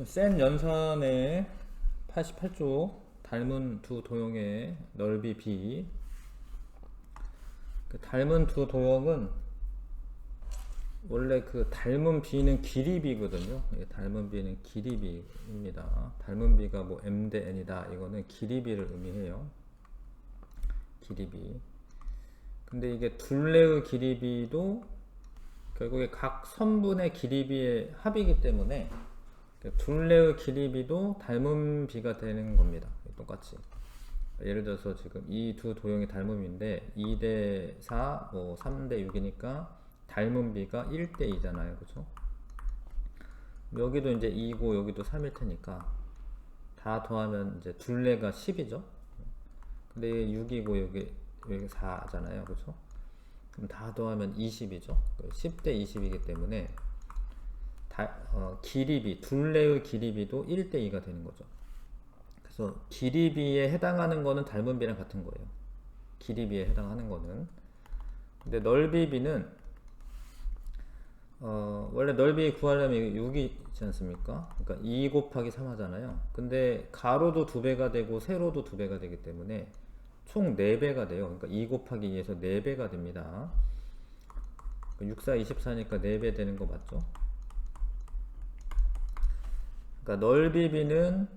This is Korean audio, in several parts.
센 연산의 88조 닮은 두 도형의 넓이 b. 그 닮은 두 도형은 원래 그 닮은 b는 길이 b거든요. 닮은 b는 길이 b입니다. 닮은 b가 뭐 m 대 n이다. 이거는 길이 b를 의미해요. 길이 b. 근데 이게 둘레의 길이 b도 결국에 각 선분의 길이 b의 합이기 때문에 둘레의 길이 b도 닮은 b가 되는 겁니다. 똑같이. 예를 들어서 지금 이 두 도형이 닮음인데 2대 4, 뭐 3대 6이니까 닮은 b가 1대 2잖아요. 그죠? 여기도 이제 2고 여기도 3일 테니까 다 더하면 이제 둘레가 10이죠. 근데 6이고 여기 4잖아요. 그죠? 그럼 다 더하면 20이죠. 10대 20이기 때문에 길이 b, 둘레의 길이 b도 1대 2가 되는 거죠. 그래서 길이 b에 해당하는 거는 닮은 b랑 같은 거예요. 길이 b에 해당하는 거는. 근데 넓이 b는 원래 넓이 구하려면 6이 있지 않습니까? 그러니까 2 곱하기 3 하잖아요. 근데 가로도 2배가 되고 세로도 2배가 되기 때문에 총 4배가 돼요. 그러니까 2 곱하기 2에서 4배가 됩니다. 6, 4, 24니까 4배 되는 거 맞죠? 그러니까 넓이 b는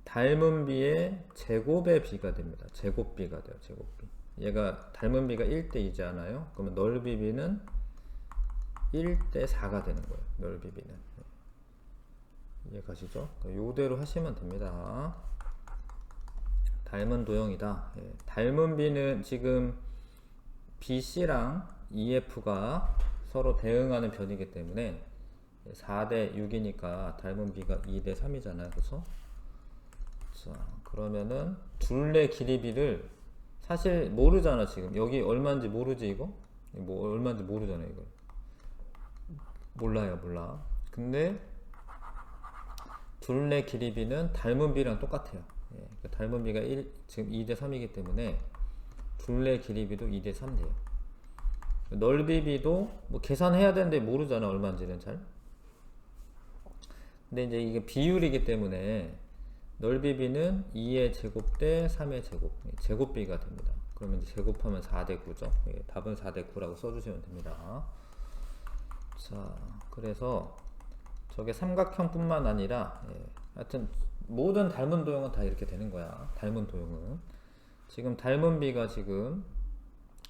닮은 b의 제곱의 b가 됩니다. 제곱 b가 돼요. 제곱 b. 얘가 닮은 b가 1대 2잖아요. 그러면 넓이 b는 1대 4가 되는 거예요. 넓이 b는. 이해가시죠? 요대로 하시면 됩니다. 닮은 도형이다. 닮은 b는 지금 BC랑 EF가 서로 대응하는 변이기 때문에 4대 6이니까 닮은 b가 2대 3이잖아요. 그쵸? 자, 그러면은 둘레 길이 b를 사실 모르잖아. 지금 여기 얼마인지 모르지. 이거 뭐 얼마인지 모르잖아. 이거 몰라요. 몰라. 근데 둘레 길이 b는 닮은 b랑 똑같아요. 닮은 b가 지금 2대 3이기 때문에 둘레 길이 b도 2대 3 돼요. 넓이 b도 뭐 계산해야 되는데 모르잖아. 얼마인지는 잘. 근데 이제 이게 비율이기 때문에 넓이 b는 2의 제곱 대 3의 제곱, 제곱 b가 됩니다. 그러면 이제 제곱하면 4대 9죠. 답은 4대 9라고 써주시면 됩니다. 자, 그래서 저게 삼각형뿐만 아니라 하여튼 모든 닮은 도형은 다 이렇게 되는 거야. 닮은 도형은 지금 닮은 b가 지금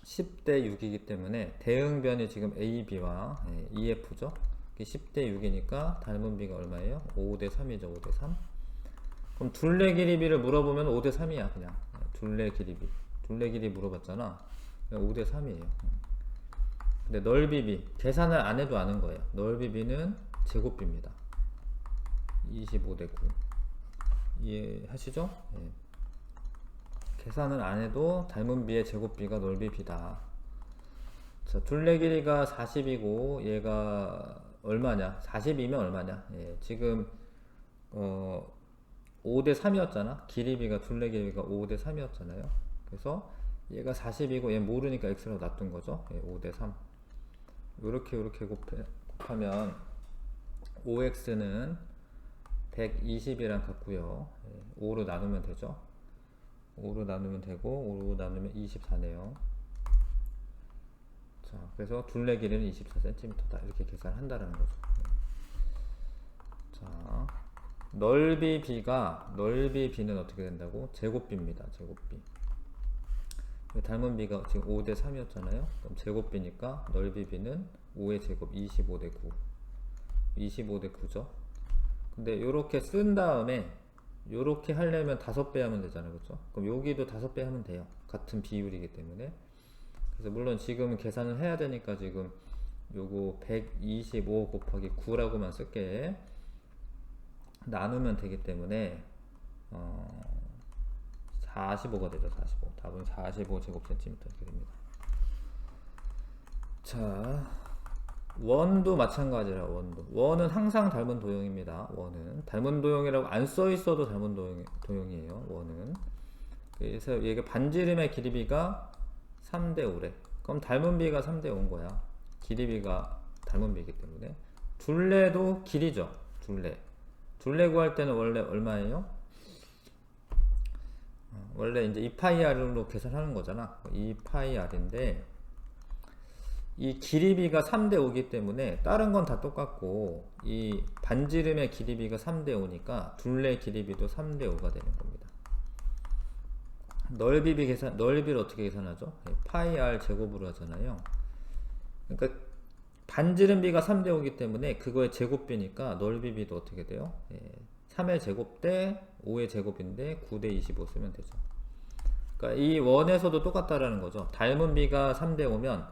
10대 6이기 때문에 대응변이 지금 A, B와 EF죠. 10대 6이니까 닮은 b가 얼마예요? 5대 3이죠. 5대 3. 그럼 둘레 길이 b를 물어보면 5대 3이야. 그냥 둘레 길이 b. 둘레 길이 물어봤잖아. 5대 3이에요. 근데 넓이 b 계산을 안 해도 아는 거예요. 넓이 b는 제곱 b입니다. 25대 9. 이해하시죠? 계산을 안 해도 닮은 b의 제곱 b가 넓이 b다. 자, 둘레 길이가 40이고 얘가 얼마냐? 40이면 얼마냐? 지금 5대 3이었잖아. 길이 b가 둘레 길이가 5대 3이었잖아요. 그래서 얘가 40이고 얘 모르니까 x라고 놔둔 거죠. 5대 3. 요렇게 곱하면 5x는 120이랑 같고요. 5로 나누면 되죠. 5로 나누면 되고 5로 나누면 24네요. 자, 그래서 둘레 길이는 24cm다. 이렇게 계산한다라는 거죠. 자, 넓이 b는 어떻게 된다고? 제곱 b입니다. 제곱 b. 닮은 b가 지금 5대 3이었잖아요. 그럼 제곱 b니까 넓이 b는 5의 제곱 25대 9. 25대 9죠. 근데 요렇게 쓴 다음에 요렇게 하려면 5배 하면 되잖아요. 그렇죠? 그럼 여기도 5배 하면 돼요. 같은 비율이기 때문에. 그래서 물론 지금 계산을 해야 되니까 지금 요거 125 곱하기 9라고만 쓸게. 나누면 되기 때문에 45가 되죠. 45. 답은 45제곱cm 이렇게 됩니다. 자, 원도 마찬가지라. 원은 항상 닮은 도형입니다. 원은 닮은 도형이라고 안 써있어도 닮은 도형이에요. 원은. 그래서 얘가 반지름의 길이 b가 3대 5래. 그럼 닮은 b가 3대 5인 거야. 길이 b가 닮은 b이기 때문에. 둘레도 길이죠. 둘레 구할 때는 원래 얼마예요? 원래 이제 2파이r로 계산하는 거잖아. 2파이r인데 이 길이비가 3대 5이기 때문에 다른 건 다 똑같고 이 반지름의 길이비가 3대 5니까 둘레 길이비도 3대 5가 되는 겁니다. 넓이를 어떻게 계산하죠? 파이 r 제곱으로 하잖아요. 그러니까 반지름비가 3대 5이기 때문에 그거의 제곱비니까 넓이비도 어떻게 돼요? 3의 제곱 대 5의 제곱인데 9대 25 쓰면 되죠. 그러니까 이 원에서도 똑같다라는 거죠. 닮은 비가 3대 5면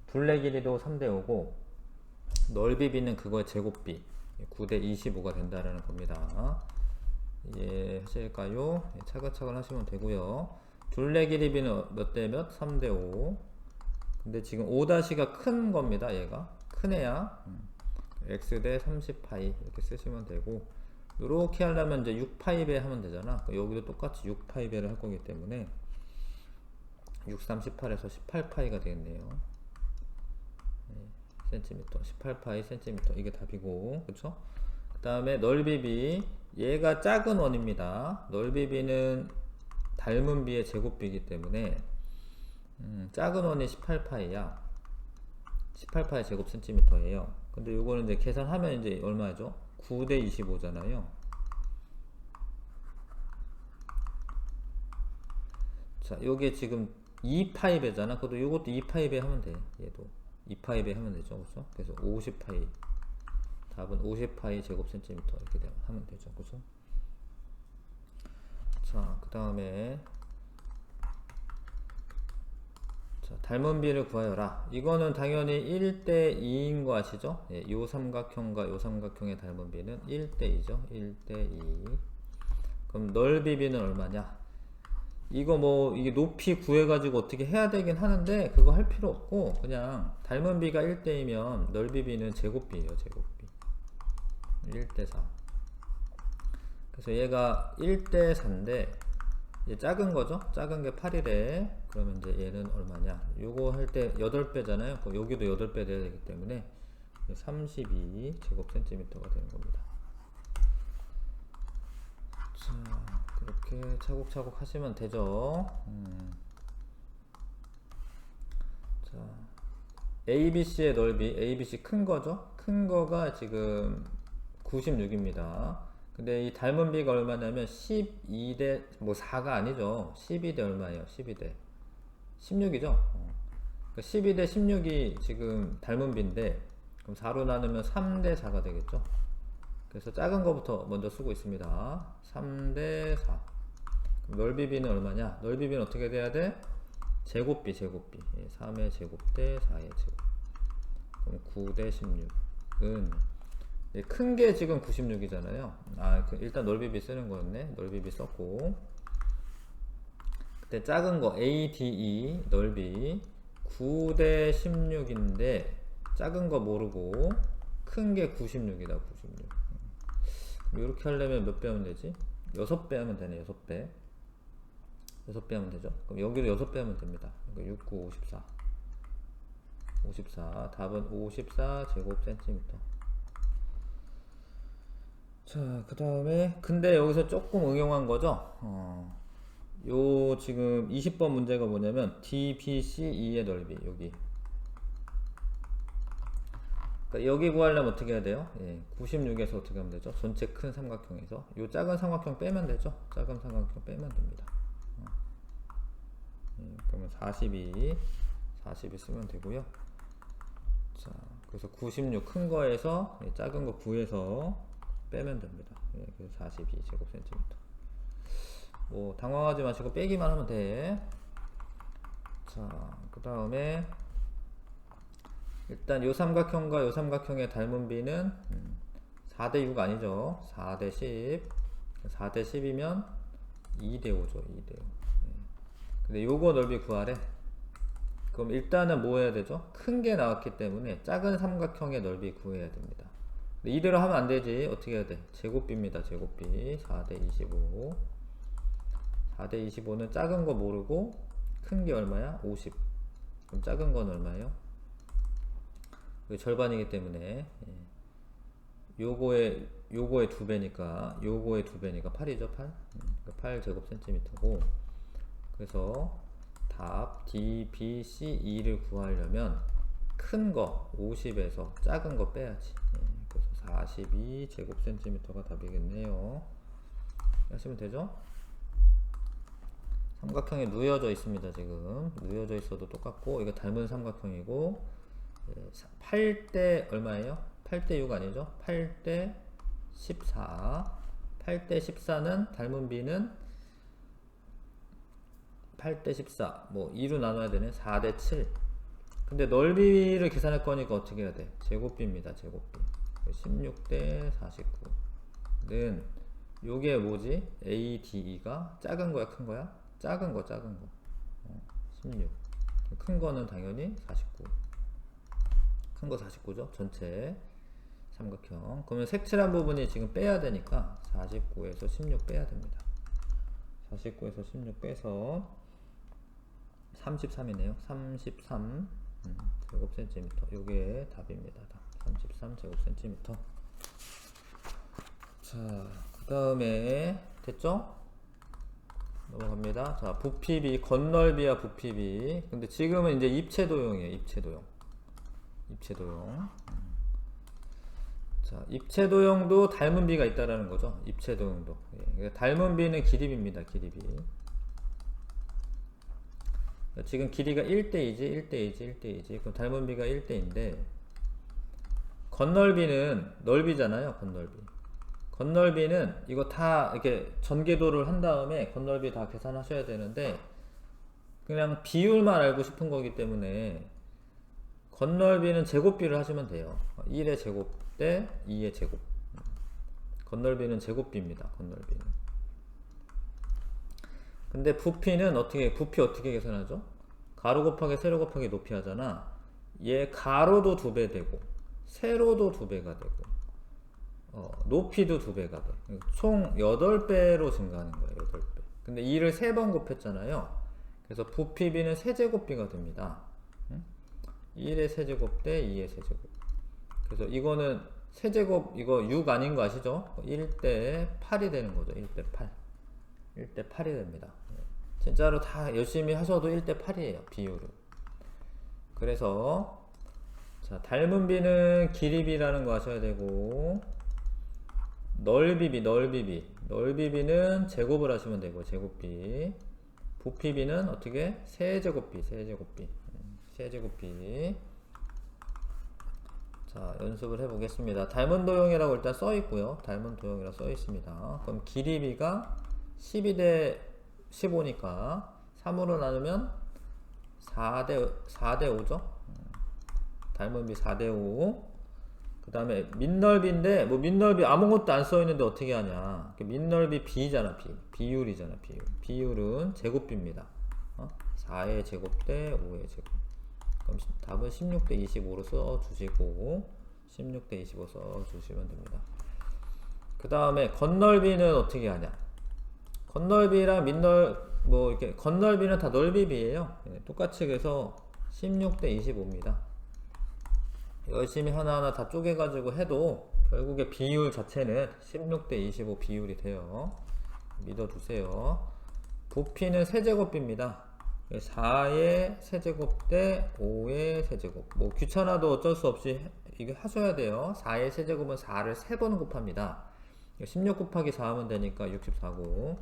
둘레 길이도 3대 5고 넓이비는 그거의 제곱비 9대 25가 된다라는 겁니다. 이해하실까요? 차근차근 하시면 되고요. 둘레 길이비는 몇 대 몇? 3대 5. 근데 지금 5-가 큰 겁니다. 얘가 큰 애야. x 대 30파이 이렇게 쓰시면 되고, 이렇게 하려면 이제 6파이배 하면 되잖아. 여기도 똑같이 6파이배를 할 거기 때문에 6, 38에서 18파이가 되겠네요. 센티미터 18파이 센티미터 이게 답이고, 그쵸? 그 다음에 넓이비, 얘가 작은 원입니다. 넓이비는 닮은 비의 제곱비이기 때문에 작은 원이 18파이야. 18파이 제곱 센티미터예요. 근데 요거는 이제 계산하면 이제 얼마죠? 9대 25잖아요. 자, 요게 지금 2파이배잖아. 그래도 요것도 2파이배 하면 돼. 얘도 2파이배 하면 되죠. 그죠? 그래서 50파이. 답은 50파이 제곱 센티미터 이렇게 하면 되죠. 그죠? 자, 그 다음에 닮은 비를 구하여라. 이거는 당연히 1대 2인 거 아시죠? 요 삼각형과 요 삼각형의 닮은 비는 1대 2죠. 1대 2. 그럼 넓이 비는 얼마냐? 이거 뭐 이게 높이 구해가지고 어떻게 해야 되긴 하는데 그거 할 필요 없고 그냥 닮은 비가 1대 2면 넓이 비는 제곱비예요. 제곱비. 1대 4. 그래서 얘가 1대 4인데 얘 작은 거죠? 작은 게 8이래. 그러면 이제 얘는 얼마냐? 요거 할 때 8배잖아요. 여기도 8배 돼야 되기 때문에 32 제곱 센티미터가 되는 겁니다. 자, 그렇게 차곡차곡 하시면 되죠. 자, ABC의 넓이, ABC 큰 거죠? 큰 거가 지금 96입니다. 근데 이 닮은 비가 얼마냐면 12대 뭐 4가 아니죠. 12대 얼마예요? 12대 16이죠. 그러니까 12대 16이 지금 닮은 비인데 그럼 4로 나누면 3대 4가 되겠죠. 그래서 작은 거부터 먼저 쓰고 있습니다. 3대 4. 그럼 넓이 비는 얼마냐? 넓이 비는 어떻게 돼야 돼? 제곱비. 3의 제곱 대 4의 제곱. 그럼 9대 16은 큰 게 지금 96이잖아요. 일단 넓이비 쓰는 거였네. 넓이비 썼고. 그때 작은 거 ADE 넓이 9대 16인데 작은 거 모르고 큰 게 96이다. 96. 이렇게 하려면 몇 배 하면 되지? 6배 하면 되네. 6배. 6배 하면 되죠. 그럼 여기도 6배 하면 됩니다. 그러니까 6, 9, 54. 54. 답은 54 제곱 센티미터. 자, 그 다음에 근데 여기서 조금 응용한 거죠. 요 지금 20번 문제가 뭐냐면 DBCE의 넓이 여기. 그러니까 여기 구하려면 어떻게 해야 돼요? 96에서 어떻게 하면 되죠? 전체 큰 삼각형에서 요 작은 삼각형 빼면 되죠. 작은 삼각형 빼면 됩니다. 그러면 42 쓰면 되고요. 자, 그래서 96 큰 거에서 작은 거 9에서 빼면 됩니다. 그래서 42 제곱 센티미터. 뭐 당황하지 마시고 빼기만 하면 돼. 자, 그 다음에 일단 요 삼각형과 요 삼각형의 닮은 비는 4대 6 아니죠. 4대 10. 4대 10이면 2대 5죠. 2대 5. 근데 요거 넓이 구하래. 그럼 일단은 뭐 해야 되죠? 큰 게 나왔기 때문에 작은 삼각형의 넓이 구해야 됩니다. 이대로 하면 안 되지. 어떻게 해야 돼? 제곱비입니다. 제곱비. 4대 25. 4대 25는 작은 거 모르고 큰 게 얼마야? 50. 그럼 작은 건 얼마예요? 절반이기 때문에 요거의 요거의 2배니까 요거의 2배니까 8이죠. 8. 8제곱센티미터고, 그래서 답 D, B, C, E를 구하려면 큰 거 50에서 작은 거 빼야지. 그래서 42제곱센티미터가 답이겠네요. 하시면 되죠? 삼각형에 누여져 있습니다. 지금 누여져 있어도 똑같고, 이거 닮은 삼각형이고, 8대 얼마예요? 8대 6 아니죠? 8대 14. 8대 14는 닮은 B는 8대 14 뭐 2로 나눠야 되네. 4대 7. 근데 넓이를 계산할 거니까 어떻게 해야 돼? 제곱비입니다. 제곱비. 16대 49는 요게 뭐지? ADE가 작은 거야, 큰 거야? 작은 거, 작은 거. 16. 큰 거는 당연히 49. 큰 거 49죠? 전체 삼각형. 그러면 색칠한 부분이 지금 빼야 되니까 49에서 16 빼야 됩니다. 49에서 16 빼서 33이네요. 33 제곱센티미터. 요게 답입니다. 33 제곱센티미터. 자, 그 다음에 됐죠? 넘어갑니다. 자, 부피비, 건널비와 부피비. 근데 지금은 이제 입체도형이에요. 입체도형. 자, 입체도형도 닮은 비가 있다라는 거죠. 입체도형도. 예, 닮은 비는 길이비입니다. 길이비. 지금 길이가 1대2지. 그럼 닮은 비가 1대2인데, 건널비는 넓이잖아요. 건널비는 이거 다 이렇게 전개도를 한 다음에 건널비 다 계산하셔야 되는데, 그냥 비율만 알고 싶은 거기 때문에 건널비는 제곱비를 하시면 돼요. 1의 제곱 대 2의 제곱. 건널비는 제곱비입니다. 건널비는. 근데 부피 어떻게 계산하죠? 가로 곱하기 세로 곱하기 높이 하잖아. 얘 가로도 2배 되고 세로도 2배가 되고 높이도 2배가 돼. 총 8배로 증가하는 거예요. 8배. 근데 2를 3번 곱했잖아요. 그래서 부피비는 세제곱비가 됩니다. 1의 세제곱 대 2의 세제곱. 그래서 이거는 세제곱, 이거 6 아닌 거 아시죠? 1대 8이 되는 거죠. 1대 8. 1대 8이 됩니다. 진짜로 다 열심히 하셔도 1대 8이에요. 비율은. 그래서 자, 닮은 비는 길이비라는 거 아셔야 되고, 넓이비는 제곱을 하시면 되고, 제곱비. 부피비는 어떻게? 세제곱비. 자, 연습을 해보겠습니다. 닮은 도형이라고 일단 써있고요. 닮은 도형이라고 써있습니다. 그럼 길이비가 12대 15니까 3으로 나누면 4대 5죠. 닮은 비 4대 5. 그 다음에 민넓이인데, 뭐 민넓이 아무것도 안 써있는데 어떻게 하냐. 민넓이 B잖아. 비율이잖아. 비율은 제곱비입니다. 4의 제곱 대 5의 제곱. 그럼 답은 16대 25로 써주시고, 16대 25 써주시면 됩니다. 그 다음에 건널비는 어떻게 하냐. 건널비랑 이렇게 건널비는 다 넓이비예요. 똑같이 해서 16대 25입니다. 열심히 하나하나 다 쪼개가지고 해도 결국에 비율 자체는 16대 25 비율이 돼요. 믿어주세요. 부피는 세제곱비입니다. 4의 세제곱 대 5의 세제곱. 뭐 귀찮아도 어쩔 수 없이 이거 하셔야 돼요. 4의 세제곱은 4를 3번 곱합니다. 16 곱하기 4 하면 되니까 64고.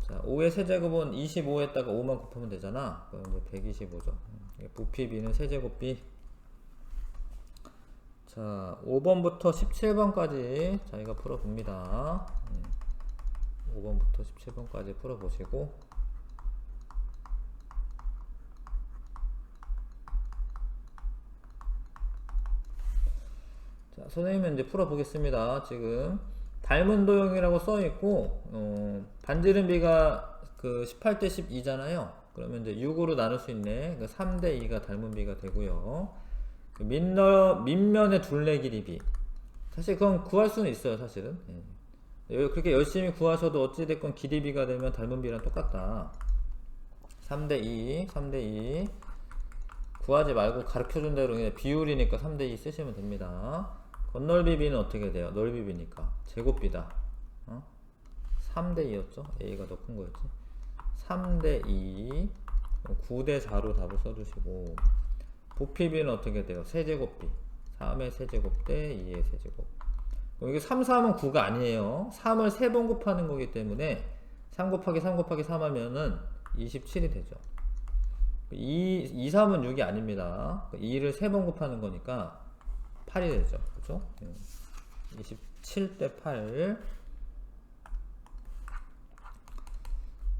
자, 5의 세제곱은 25에다가 5만 곱하면 되잖아. 그럼 이제 125죠. 부피비는 세제곱비. 자, 5번부터 17번까지 저희가 풀어봅니다. 5번부터 17번까지 풀어보시고, 자, 선생님은 이제 풀어보겠습니다. 지금 닮은 도형이라고 써있고, 반지름비가 그 18대 12잖아요. 그러면 이제 6으로 나눌 수 있네. 그 3대 2가 닮은 비가 되고요. 그 밑면의 둘레 길이비. 사실 그건 구할 수는 있어요, 사실은. 그렇게 열심히 구하셔도 어찌됐건 길이비가 되면 닮은 비랑 똑같다. 3대 2. 구하지 말고 가르쳐준 대로 그냥 비율이니까 3대 2 쓰시면 됩니다. 건널비 b는 어떻게 돼요? 넓이 b니까 제곱 b다. 3대 2였죠? a가 더 큰 거였지. 3대 2, 9대 4로 답을 써주시고, 부피 b는 어떻게 돼요? 세제곱 b, 3의 세제곱 대 2의 세제곱. 이게 3, 3은 9가 아니에요. 3을 3번 곱하는 거기 때문에 3 곱하기 3 곱하기 3 하면은 27이 되죠. 2, 3은 6이 아닙니다. 2를 3번 곱하는 거니까 8이 되죠. 그죠? 27대 8.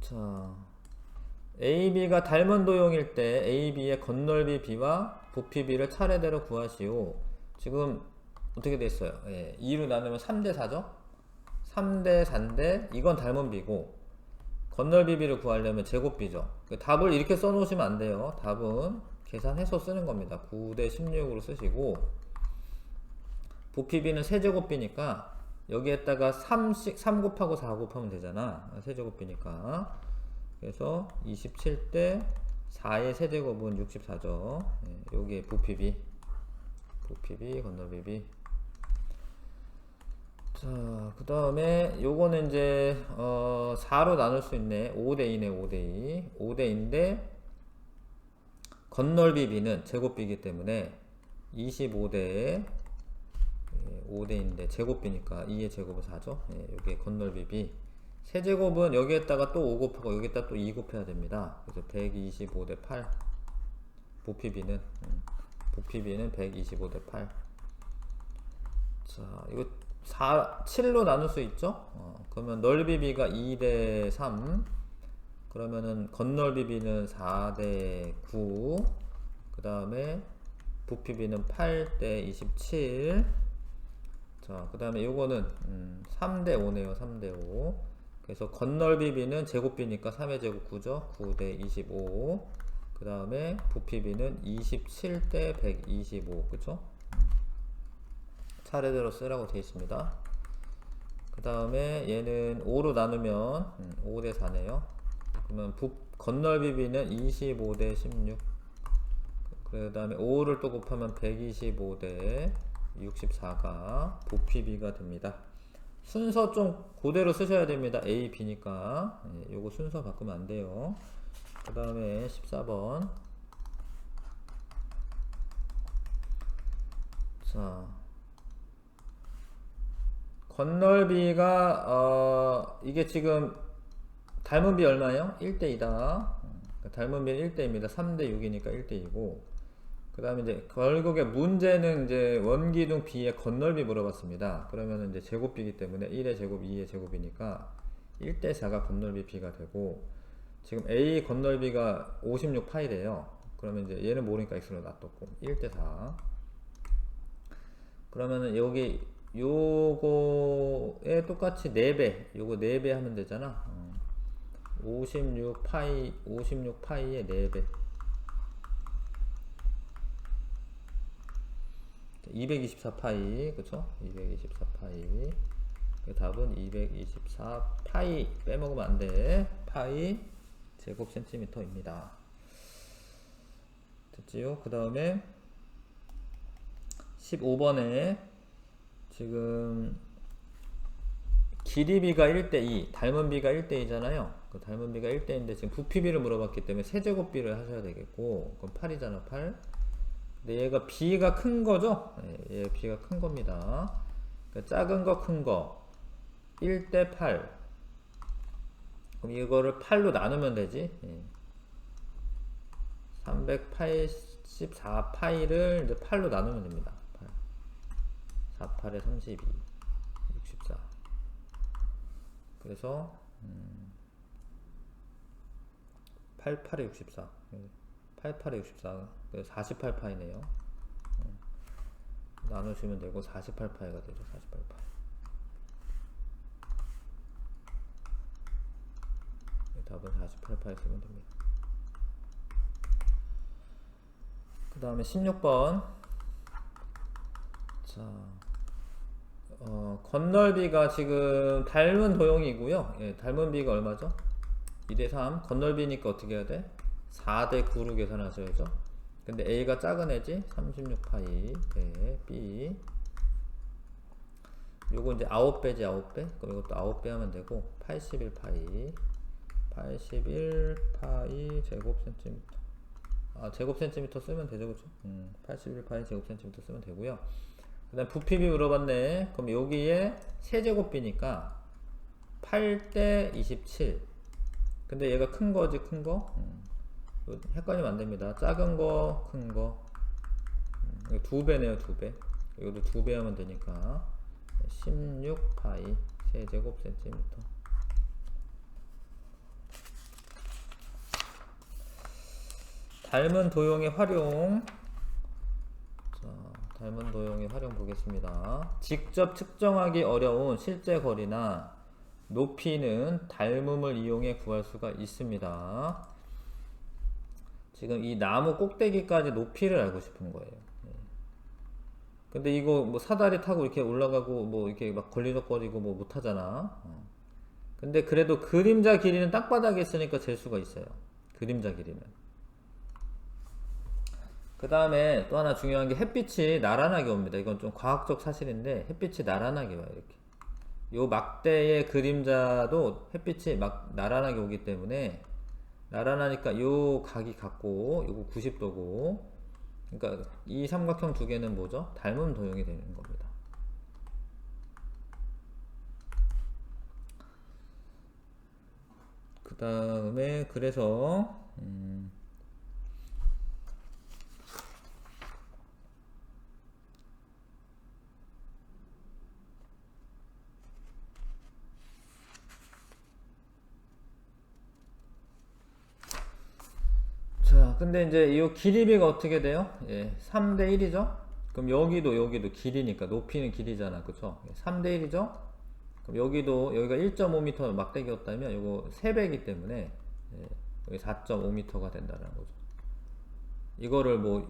자, AB가 닮은 도형일 때 AB의 건널비 B와 부피 B를 차례대로 구하시오. 지금 어떻게 됐어요? 2로 나누면 3대 4죠? 3대 4인데 이건 닮은 B고 건널비 B를 구하려면 제곱 B죠. 답을 이렇게 써놓으시면 안 돼요. 답은 계산해서 쓰는 겁니다. 9대 16으로 쓰시고, 부피 B는 세제곱 B니까 여기에다가 3 곱하고 4 곱하면 되잖아. 세제곱 B니까. 그래서 27대 4의 세제곱은 64죠. 여기에 부피 B, 건널비 B. 자, 그 다음에 요거는 이제 4로 나눌 수 있네. 5대2네. 5대2. 5대2인데 건널비 B는 제곱 B이기 때문에 25대 5대인데 제곱 B니까 2의 제곱은 4죠. 여기에 건널비 B. 세제곱은 여기에다가 또 5 곱하고 여기에다 또 2 곱해야 됩니다. 그래서 125대 8. 부피 B는 125대 8. 자, 이거 7로 나눌 수 있죠? 그러면 넓이 B가 2대 3. 그러면은 건널비 B는 4대 9. 그 다음에 부피 B는 8대 27. 자, 그 다음에 요거는 3대 5네요. 3대 5. 그래서 건널비 B는 제곱 B니까 3의 제곱 9죠. 9대 25. 그 다음에 부피 B는 27대 125. 그쵸? 차례대로 쓰라고 되어 있습니다. 그 다음에 얘는 5로 나누면 5대 4네요. 그러면 건널비 B는 25대 16. 그 다음에 5를 또 곱하면 125대 64가 부피 B가 됩니다. 순서 좀 그대로 쓰셔야 됩니다. A, B니까. 요거 순서 바꾸면 안 돼요. 그 다음에 14번. 자, 건널비가 이게 지금 닮은 비 얼마예요? 1대2다. 닮은 비는 1대입니다. 3대 6이니까 1대2고. 그 다음에 이제 결국에 문제는 이제 원기둥 B의 건널비 물어봤습니다. 그러면 이제 제곱비이기 때문에 1의 제곱, 2의 제곱이니까 1대 4가 건널비 B가 되고, 지금 A 건널비가 56파이래요. 그러면 이제 얘는 모르니까 X로 놔뒀고 1대 4. 그러면은 여기 요거에 똑같이 4배, 요거 4배 하면 되잖아. 56파이에 4배. 224파이, 그쵸? 224파이. 답은 224파이. 빼먹으면 안 돼. 파이 제곱 센티미터입니다. 됐지요? 그 다음에 15번에 지금 길이 B가 1대2, 닮은 B가 1대2잖아요. 그 닮은 B가 1대2인데 지금 부피 B를 물어봤기 때문에 세제곱 B를 하셔야 되겠고, 그럼 8이잖아, 8. 근데 얘가 B가 큰 거죠? 얘 B가 큰 겁니다. 그러니까 작은 거, 큰 거. 1대 8. 그럼 이거를 8로 나누면 되지. 384파이를 이제 8로 나누면 됩니다. 8. 4, 8에 32. 64. 그래서 8, 8에 64. 8, 8에 64. 48파이네요. 나누시면 되고 48파이가 되죠. 48파이. 답은 48파이 쓰면 됩니다. 그 다음에 16번. 자, 건널비가 지금 닮은 도형이고요. 닮은 비가 얼마죠? 2대3. 건널비니까 어떻게 해야 돼? 4대9로 계산하셔야죠. 근데 A가 작은 애지? 36파이. 네, B. 요거 이제 9배지 9배. 그럼 이것도 9배 하면 되고 81파이 제곱 센티미터. 제곱 센티미터 쓰면 되죠, 그쵸? 81파이 제곱 센티미터 쓰면 되고요. 그 다음 부피비 물어봤네. 그럼 여기에 세제곱비니까 8대 27. 근데 얘가 큰 거지, 큰 거? 헷갈리면 안 됩니다. 작은 거, 큰 거. 이거 2배네요, 2배. 이것도 2배 하면 되니까 16파이 세제곱 센티미터. 닮은 도형의 활용. 자, 닮은 도형의 활용 보겠습니다. 직접 측정하기 어려운 실제 거리나 높이는 닮음을 이용해 구할 수가 있습니다. 지금 이 나무 꼭대기까지 높이를 알고 싶은 거예요. 근데 이거 뭐 사다리 타고 이렇게 올라가고 뭐 이렇게 막 걸리적거리고 뭐 못하잖아. 근데 그래도 그림자 길이는 땅바닥에 있으니까 잴 수가 있어요. 그림자 길이는. 그 다음에 또 하나 중요한 게 햇빛이 나란하게 옵니다. 이건 좀 과학적 사실인데 햇빛이 나란하게 와요. 이렇게. 요 막대의 그림자도 햇빛이 막 나란하게 오기 때문에 나란하니까 요 각이 같고 요거 90도고, 그러니까 이 삼각형 두 개는 뭐죠? 닮은 도형이 되는 겁니다. 그 다음에 그래서 자, 근데 이제 이 길이비가 어떻게 돼요? 예, 3대 1이죠? 그럼 여기도 길이니까 높이는 길이잖아. 그쵸? 3대 1이죠? 그럼 여기가 1.5m 막대기였다면 이거 3배이기 때문에 여기 4.5m가 된다는 거죠. 이거를 뭐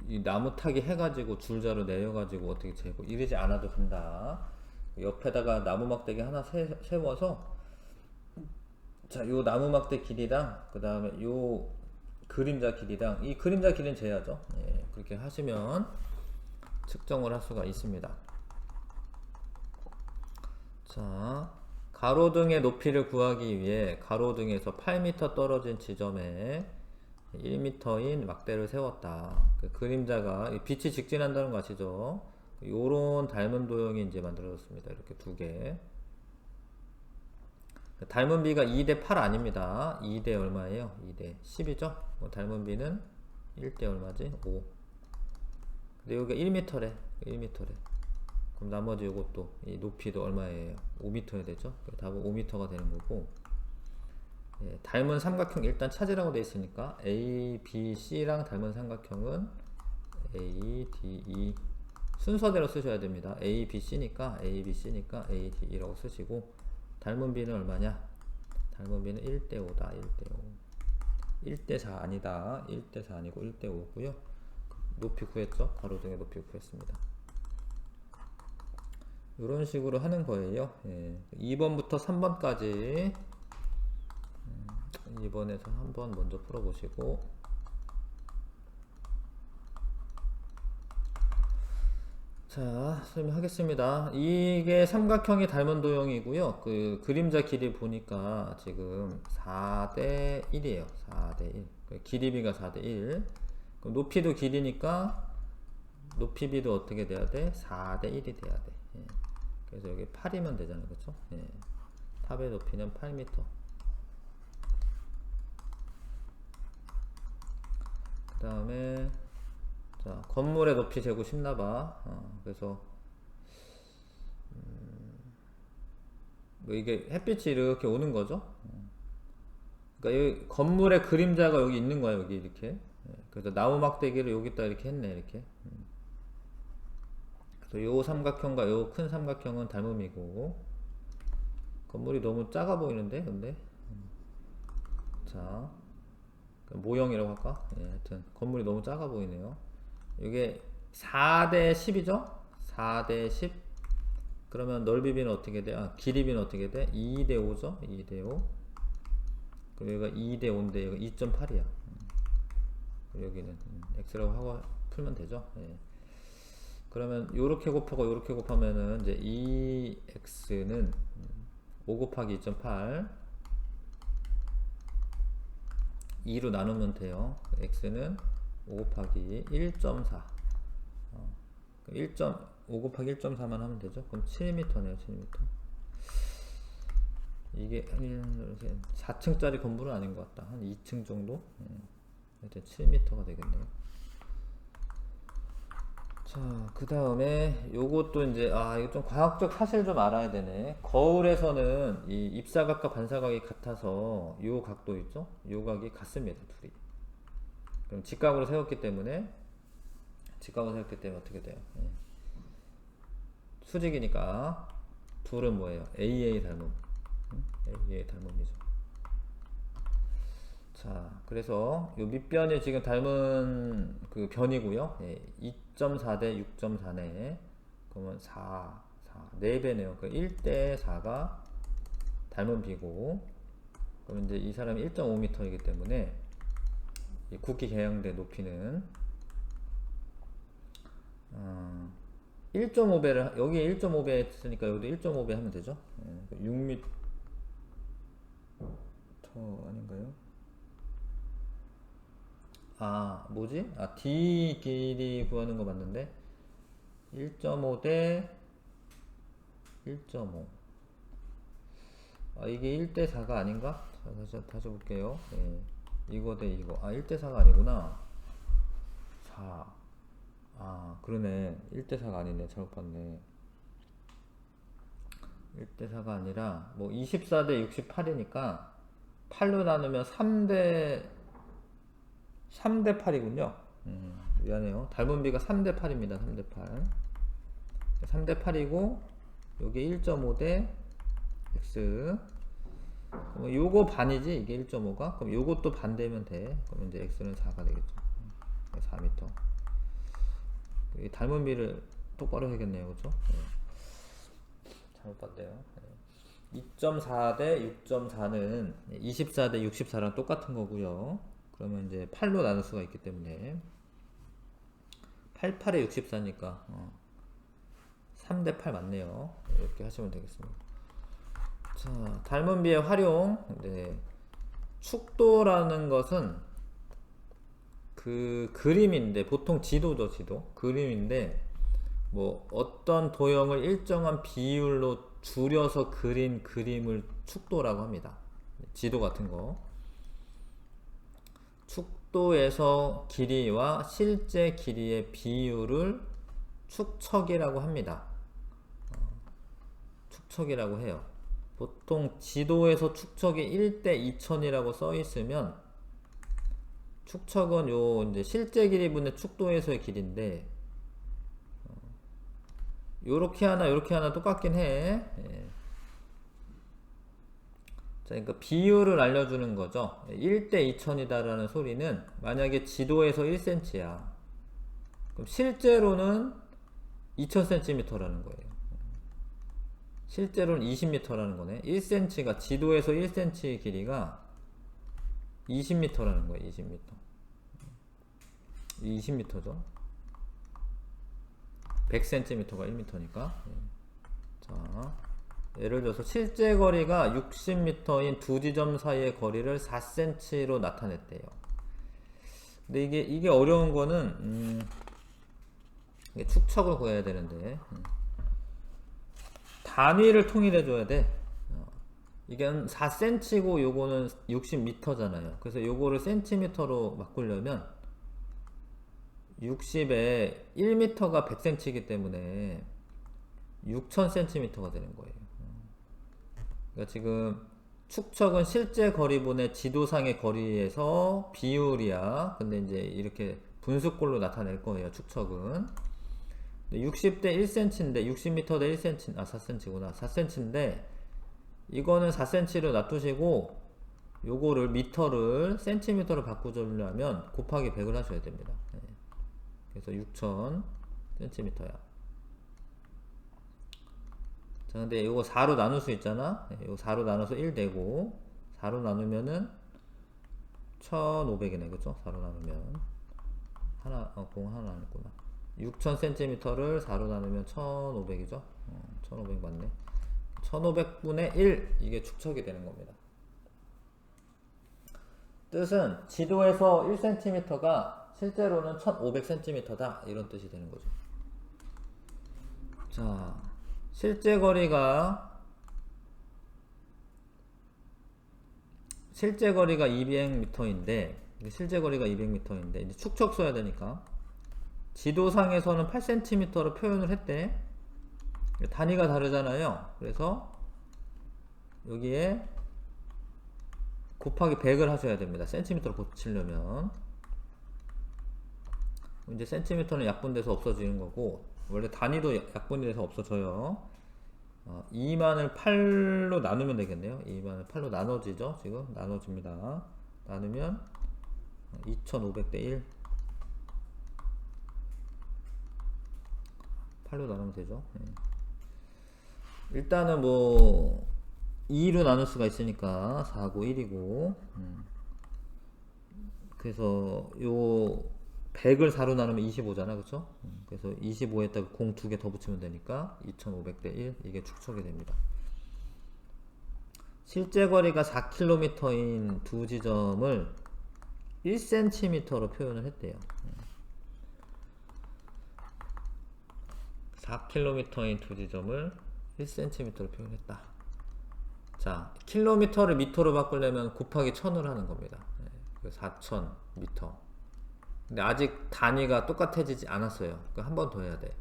이 나무 타기 해가지고 줄자로 내려가지고 어떻게 재고 이러지 않아도 된다. 옆에다가 나무 막대기 하나 세워서, 자, 요 나무 막대 길이랑 그 다음에 요 그림자 길이랑 이 그림자 길이는 재야죠. 예, 그렇게 하시면 측정을 할 수가 있습니다. 자, 가로등의 높이를 구하기 위해 가로등에서 8m 떨어진 지점에 1m인 막대를 세웠다. 그 그림자가 빛이 직진한다는 거 아시죠? 요런 닮은 도형이 이제 만들어졌습니다. 이렇게 두 개. 닮은 비가 2대 8 아닙니다. 2대 얼마예요? 2대 10이죠? 닮은 비는 1대 얼마지? 5. 근데 여기가 1m래. 1m래. 그럼 나머지 요것도 이 높이도 얼마예요? 5m야 되죠? 답은 5m가 되는 거고. 예, 닮은 삼각형 일단 찾으라고 돼 있으니까 A, B, C랑 닮은 삼각형은 A, D, E 순서대로 쓰셔야 됩니다. A, B, C니까 A, B, C니까 A, D, E라고 쓰시고, 닮은 B는 얼마냐? 닮은 B는 1대 5다. 1대 5. 1대 4 아니다. 1대 4 아니고 1대 5고요. 높이 구했죠? 가로등의 높이 구했습니다. 이런 식으로 하는 거예요. 예. 2번부터 3번까지 2번에서 한번 먼저 풀어보시고, 자, 설명하겠습니다. 이게 삼각형이 닮은 도형이고요. 그 그림자 길이 보니까 지금 4대 1이에요. 4대 1. 길이비가 4대 1. 그럼 높이도 길이니까 높이비도 어떻게 돼야 돼? 4대 1이 돼야 돼. 예. 그래서 여기 8이면 되잖아요. 그쵸? 예. 탑의 높이는 8m. 그 다음에 자, 건물의 높이 재고 싶나봐. 그래서 뭐 이게 햇빛이 이렇게 오는 거죠. 그러니까 여기 건물의 그림자가 여기 있는 거야. 여기 이렇게. 그래서 나무 막대기를 여기다 이렇게 했네. 이렇게. 그래서 요 삼각형과 요 큰 삼각형은 닮음이고, 건물이 너무 작아 보이는데 근데 자, 모형이라고 할까? 예, 하여튼 건물이 너무 작아 보이네요. 이게 4대 10이죠? 4대 10. 그러면 넓이비는 어떻게 돼? 길이비는 어떻게 돼? 2대 5죠? 2대 5. 그리고 여기가 2대 5인데 여기 2.8이야. 여기는 x라고 하고 풀면 되죠? 예. 그러면 요렇게 곱하고 요렇게 곱하면은 이제 2x는 5 곱하기 2.8 2로 나누면 돼요. x는 5 곱하기 1.4 1.5 곱하기 1.4만 하면 되죠. 그럼 7m네요. 7m. 이게 4층짜리 건물은 아닌 것 같다. 한 2층 정도? 일단 7m가 되겠네요. 자, 그 다음에 요것도 이제 이거 좀 과학적 사실 좀 알아야 되네. 거울에서는 이 입사각과 반사각이 같아서 요 각도 있죠? 요 각이 같습니다. 둘이. 그럼 직각으로 세웠기 때문에 어떻게 돼요? 수직이니까 둘은 뭐예요? AA 닮음. AA 닮음이죠. 자, 그래서 요 밑변이 지금 닮은 그 변이고요. 2.4 대 6.4네. 그러면 4, 4배네요. 그 1대 4가 닮은 비고, 그러면 이제 이 사람이 1.5m이기 때문에 이 굵기 개량대 높이는 1.5배를 여기에 1.5배 했으니까 여기도 1.5배 하면 되죠. 6m 아닌가요? 뭐지? D 길이 구하는 거 맞는데 1.5 대 1.5 이게 1대 4가 아닌가? 자, 다시 볼게요. 이거 대 이거 1대 4가 아니구나. 4 그러네. 1대 4가 아니네. 잘못 봤네. 1대 4가 아니라 뭐 24 대 68이니까 8로 나누면 3대 8이군요. 미안해요. 닮은 비가 3대 8입니다. 3대 8. 3대 8이고, 요게 1.5 대 x. 요거 반이지, 이게 1.5가. 그럼 요것도 반대면 돼. 그럼 이제 x는 4가 되겠죠. 4m. 닮은 비를 똑바로 해야겠네요. 그죠? 잘못 봤대요. 2.4 대 6.4는 24 대 64랑 똑같은 거고요. 그러면 이제 8로 나눌 수가 있기 때문에 88에 64니까 3대 8 맞네요. 이렇게 하시면 되겠습니다. 자, 닮은 비의 활용. 축도라는 것은 그 그림인데, 보통 지도죠. 그림인데 뭐 어떤 도형을 일정한 비율로 줄여서 그린 그림을 축도라고 합니다. 지도 같은 거. 축도에서 길이와 실제 길이의 비율을 축척이라고 합니다. 축척이라고 해요. 보통 지도에서 축척이 1대 2000이라고 써 있으면 축척은 요 이제 실제 길이분의 축도에서의 길인데, 요렇게 하나 똑같긴 해. 자, 그러니까 비율을 알려주는 거죠. 1대 2000이다라는 소리는 만약에 지도에서 1cm야. 그럼 실제로는 2000cm라는 거예요. 실제로는 20m라는 거네. 1cm가 지도에서 1cm 길이가 20m라는 거예요. 20m. 20m죠. 100cm가 1m니까. 자, 예를 들어서 실제 거리가 60m인 두 지점 사이의 거리를 4cm로 나타냈대요. 근데 이게 어려운 거는 이게 축척을 구해야 되는데 단위를 통일해 줘야 돼. 이게 4cm고 요거는 60m잖아요. 그래서 요거를 cm로 바꾸려면 60에 1m가 100cm이기 때문에 6000cm가 되는 거예요. 그러니까 지금 축척은 실제 거리분의 지도상의 거리에서 비율이야. 근데 이제 이렇게 분수꼴로 나타낼 거예요. 축척은 60대 1cm인데 60m 대 1cm 4cm구나. 4cm인데 이거는 4cm로 놔두시고 요거를 미터를 cm로 바꾸려면 곱하기 100을 하셔야 됩니다. 그래서 6000cm야. 자, 근데 이거 4로 나눌 수 있잖아. 이거 4로 나눠서 1 되고 4로 나누면은 1500이네. 그쵸? 4로 나누면 공 하나 남았구나. 6000cm를 4로 나누면 1500이죠. 1500 맞네. 1500분의 1 이게 축척이 되는 겁니다. 뜻은 지도에서 1cm가 실제로는 1500cm다 이런 뜻이 되는 거죠. 자, 실제 거리가 200m인데 실제 거리가 200m인데 이제 축척 써야 되니까 지도상에서는 8cm로 표현을 했대. 단위가 다르잖아요. 그래서 여기에 곱하기 100을 하셔야 됩니다. 센티미터로 고치려면 이제 센티미터는 약분돼서 없어지는 거고 원래 단위도 약분이 돼서 없어져요. 2만을 8로 나누면 되겠네요. 2만을 8로 나눠지죠. 지금 나눠집니다. 나누면 2500 대 1 8로 나누면 되죠. 일단은 뭐 2로 나눌 수가 있으니까 4, 9, 1이고 그래서 요 100을 4로 나누면 25잖아. 그쵸? 그래서 25에다가 0 2개 더 붙이면 되니까 2500 대 1 이게 축척이 됩니다. 실제 거리가 4km인 두 지점을 1cm로 표현을 했대요. 4km인 두 지점을 1cm로 표현했다. 자, 킬로미터를 미터로 바꾸려면 곱하기 1000을 하는 겁니다. 4000m. 근데 아직 단위가 똑같아지지 않았어요. 한 번 더 해야 돼.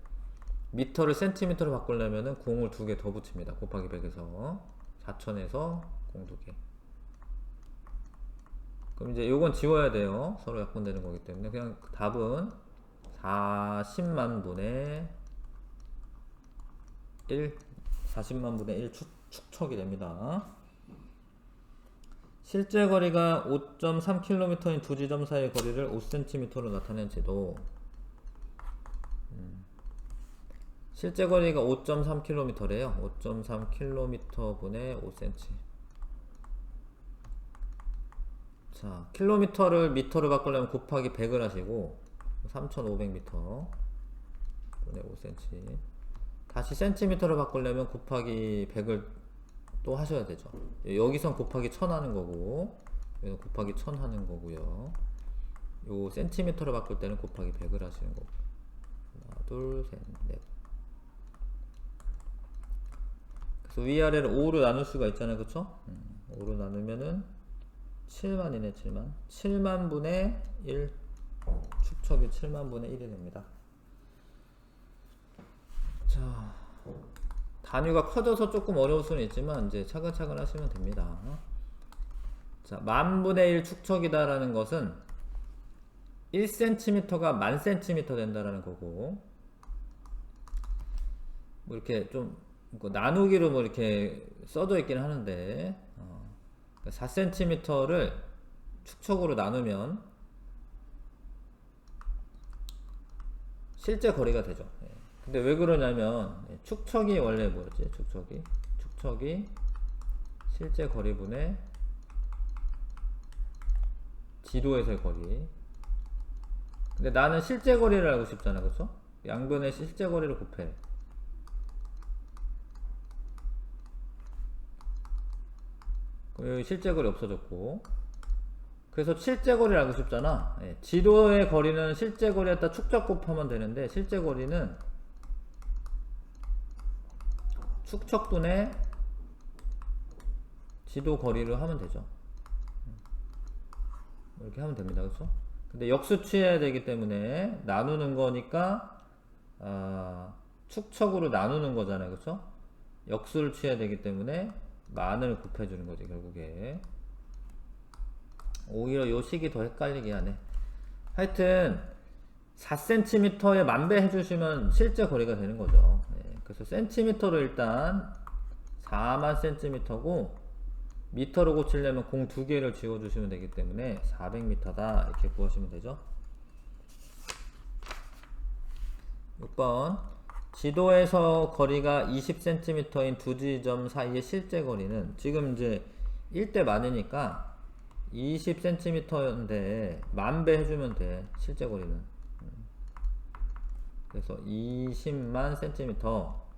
미터를 센티미터로 바꾸려면은 0을 2개 더 붙입니다. 곱하기 100에서 4000에서 0 2개. 그럼 이제 요건 지워야 돼요. 서로 약분되는 거기 때문에 그냥 답은 40만 분의 1 40만 분의 1 축척이 됩니다. 실제 거리가 5.3km인 두 지점 사이의 거리를 5cm로 나타낸 지도. 실제 거리가 5.3km래요. 5.3km 분의 5cm. 자, 킬로미터를 미터로 바꾸려면 곱하기 100을 하시고 3500m 분의 5cm. 다시 센티미터로 바꾸려면 곱하기 100을 또 하셔야 되죠. 여기선 곱하기 1000 하는 거고 여기는 곱하기 1000 하는 거고요. 요 센티미터로 바꿀 때는 곱하기 100을 하시는 거고. 하나, 둘, 셋, 넷. 그래서 위아래를 5로 나눌 수가 있잖아요. 그쵸? 5로 나누면은 7만이네. 7만 분의 1 축척이 7만 분의 1이 됩니다. 자, 단위가 커져서 조금 어려울 수는 있지만 이제 차근차근 하시면 됩니다. 자, 만분의 1 축척이다 라는 것은 1cm가 1000cm 된다라는 거고, 뭐 이렇게 좀 나누기로 뭐 이렇게 써져 있긴 하는데 4cm를 축척으로 나누면 실제 거리가 되죠. 근데 왜 그러냐면 축척이 원래 뭐였지? 축척이 실제 거리분의 지도에서의 거리. 근데 나는 실제 거리를 알고 싶잖아. 그쵸? 양변의 실제 거리를 곱해. 그럼 여기 실제 거리 없어졌고, 그래서 실제 거리를 알고 싶잖아. 지도의 거리는 실제 거리에다 축적 곱하면 되는데 실제 거리는 축척분의 지도 거리로 하면 되죠. 이렇게 하면 됩니다. 그렇죠? 근데 역수 취해야 되기 때문에 나누는 거니까 축척으로 나누는 거잖아요. 그렇죠? 역수를 취해야 되기 때문에 만을 곱해 주는 거지 결국에. 오히려 요 식이 더 헷갈리게 하네. 하여튼 4cm에 만배 해주시면 실제 거리가 되는 거죠. 그래서 센티미터로 일단 4만 cm고 미터로 고치려면 공 2개를 지워주시면 되기 때문에 400m다 이렇게 구하시면 되죠. 6번 지도에서 거리가 20cm인 두 지점 사이의 실제 거리는, 지금 이제 1대 만이니까 20cm인데 만배 해주면 돼. 실제 거리는 그래서 20만 센티미터.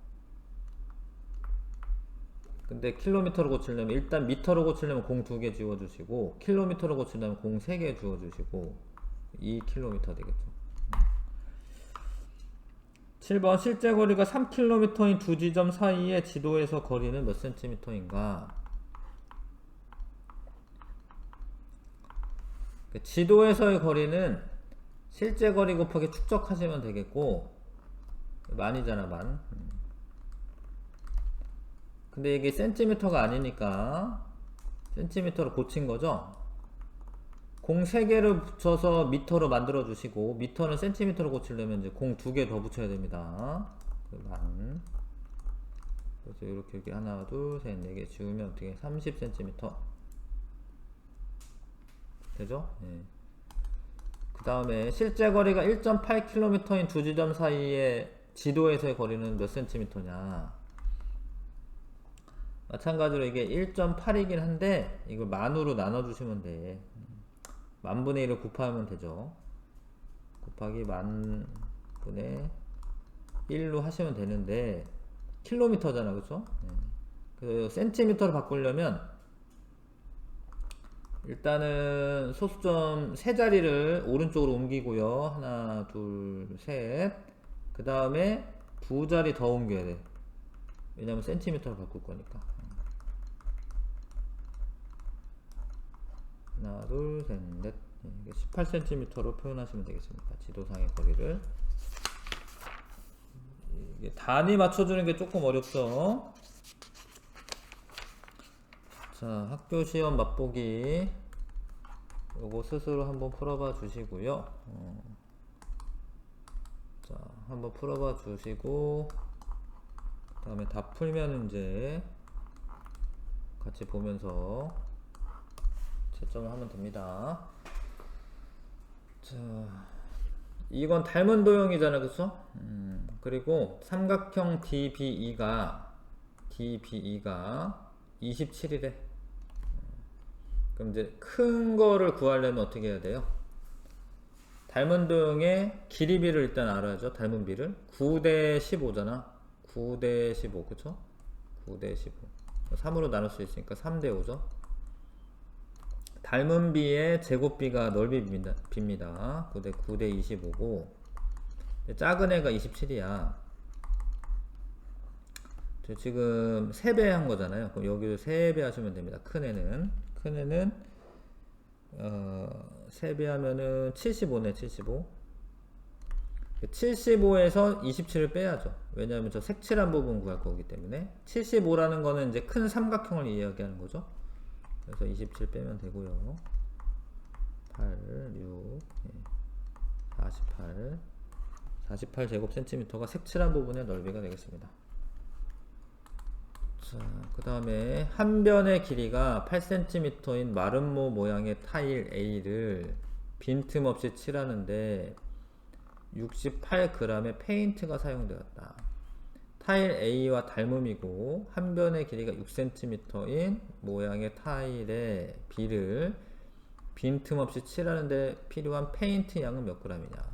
근데 킬로미터로 고치려면 일단 미터로 고치려면 공 2개 지워주시고, 킬로미터로 고치려면 공 3개 지워주시고, 2km 되겠죠. 7번 실제 거리가 3km인 두 지점 사이의 지도에서 거리는 몇 cm인가? 지도에서의 거리는 실제 거리 곱하기 축적하시면 되겠고, 만이잖아, 만. 근데 이게 센티미터가 아니니까 센티미터로 고친 거죠. 공 3개를 붙여서 미터로 만들어 주시고, 미터는 센티미터로 고치려면 이제 공 2개 더 붙여야 됩니다. 만. 그래서 이렇게 하나, 둘, 셋, 4개 지우면 어떻게 30cm 되죠? 예. 그 다음에 실제 거리가 1.8km인 두 지점 사이의 지도에서의 거리는 몇 cm냐? 마찬가지로 이게 1.8이긴 한데 이걸 만으로 나눠주시면 돼. 만분의 1을 곱하면 되죠. 곱하기 만분의 1로 하시면 되는데 킬로미터잖아, 그쵸? 그래서 센티미터로 바꾸려면 일단은 소수점 세 자리를 오른쪽으로 옮기고요. 하나, 둘, 셋. 그 다음에 두 자리 더 옮겨야 돼. 왜냐면 센티미터로 바꿀 거니까. 하나, 둘, 셋, 넷. 18cm로 표현하시면 되겠습니다. 지도상의 거리를. 이게 단위 맞춰주는 게 조금 어렵죠. 자, 학교 시험 맛보기. 요거 스스로 한번 풀어봐 주시고요. 자, 한번 풀어봐 주시고, 그 다음에 다 풀면 이제 같이 보면서 채점을 하면 됩니다. 자, 이건 닮은 도형이잖아, 그쵸? 그리고 삼각형 DBE가 27이래. 그럼 이제 큰 거를 구하려면 어떻게 해야 돼요? 닮은 도형의 길이비를 일단 알아야죠. 닮은 비를 9대 15잖아. 9대 15, 그쵸? 9대 15. 3으로 나눌 수 있으니까 3대 5죠. 닮은 비의 제곱비가 넓이 비입니다. 9대 25고, 작은 애가 27이야. 지금 3배 한 거잖아요. 그럼 여기도 3배 하시면 됩니다. 큰 애는 3배 하면은 75네. 75. 75에서 27을 빼야죠. 왜냐하면 저 색칠한 부분 구할 거기 때문에. 75라는 거는 이제 큰 삼각형을 이야기하는 거죠. 그래서 27 빼면 되고요. 8, 6, 48 제곱센티미터가 색칠한 부분의 넓이가 되겠습니다. 자, 그 다음에 한 변의 길이가 8cm인 마름모 모양의 타일 A를 빈틈없이 칠하는데 68g의 페인트가 사용되었다. 타일 A와 닮음이고 한 변의 길이가 6cm인 모양의 타일의 B를 빈틈없이 칠하는데 필요한 페인트 양은 몇 g이냐.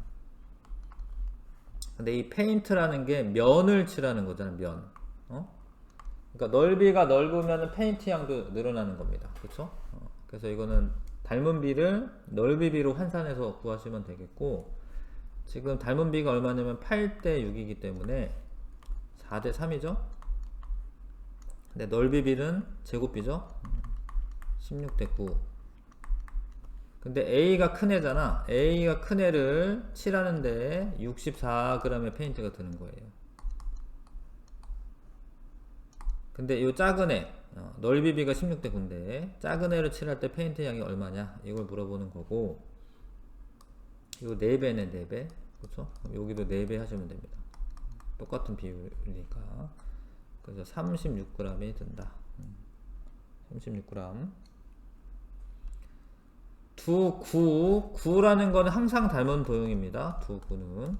근데 이 페인트라는 게 면을 칠하는 거잖아, 면. 그러니까 넓이가 넓으면 페인트 양도 늘어나는 겁니다. 그쵸? 그래서 이거는 닮은 비를 넓이 비로 환산해서 구하시면 되겠고, 지금 닮은 비가 얼마냐면 8대 6이기 때문에 4대 3이죠? 근데 넓이 비는 제곱비죠? 16대 9. 근데 A가 큰 애잖아. A가 큰 애를 칠하는데 64g의 페인트가 드는 거예요. 근데 이 작은 애, 넓이 비가 16대 9인데 작은 애를 칠할 때 페인트 양이 얼마냐? 이걸 물어보는 거고, 이거 4배네, 4배. 그렇죠? 여기도 4배 하시면 됩니다. 똑같은 비율이니까. 그래서 36g이 든다. 36g. 두 9라는 거는 항상 닮은 도형입니다. 두 9는.